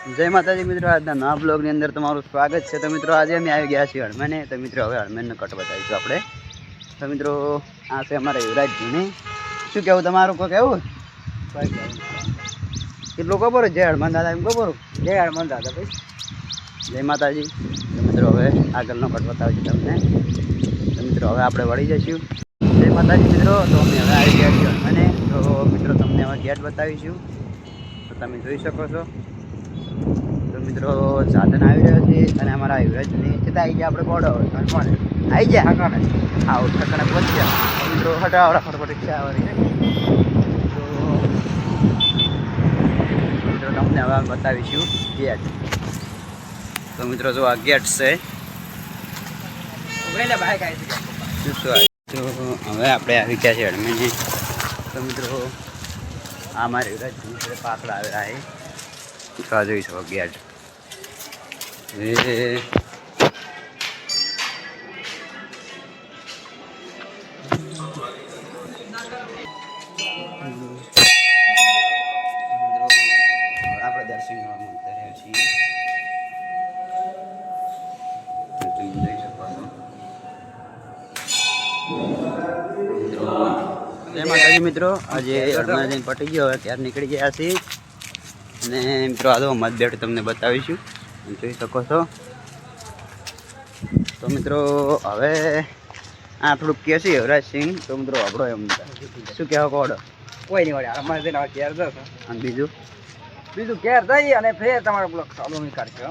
જય માતાજી મિત્રો, આજના નવા બ્લોગની અંદર તમારું સ્વાગત છે। તો મિત્રો આજે અમે આવી ગયા છીએ હળમેને। તો મિત્રો હવે હળમેનનો કટ બતાવીશું આપણે। તો મિત્રો આ છે અમારા યુવરાજજીને। શું કહેવું તમારું? કોઈ કહેવું કેટલું ખબર જય હળમાન દાદા એમ ખબર? જય હળમાન દાદા ભાઈ, જય માતાજી। તો મિત્રો હવે આગળનો કટ બતાવીશું તમને। તો મિત્રો હવે આપણે વળી જઈશું। જય માતાજી મિત્રો, તો અમે હવે આવી ગયા છીએ હળમેને। તો મિત્રો તમને હવે ગેટ બતાવીશું, તો તમે જોઈ શકો છો। તો મિત્રો સાધન આવી રહ્યો છે અને અમારા યુવરાજની ચેતા આવી ગયા। આપણે બોર્ડર આવી જાય હાકાને આવો ઠકાણે પહોંચ્યા। મિત્રો હટાવડા ફટફટ રિક્ષા આવવાની છે। તો મિત્રો તમને હવે બતાવીશું ગેટ। તો મિત્રો જો આ ગેટ છે। તો હવે આપણે આવી ગયા છે હળમેને। તો મિત્રો આ મારા યુવરાજની પાછળ આવેલા છે। આ જોઈ શકો ગેટ આપણે દર્શન કરવા માંગતા રહ્યા છીએ। તમે જોઈ શકો છો। જય માતાજી મિત્રો, આજે હળમાજી પટી ગયો, હવે ક્યારે નીકળી ગયા છીએ અને મિત્રો આ તો મતભેટ તમને બતાવીશું, જોઈ શકો છો। તો મિત્રો હવે આ થોડુંક કહે છે યુવરાજસિંહ। તો મિત્રો આપણો એમ શું કહેવા કોડો? કોઈ નહીં વળે અમારે ઘેર જશે અને બીજું ઘેર જઈએ અને ફેર તમારો બ્લોક ચાલુ નહીં કરશો।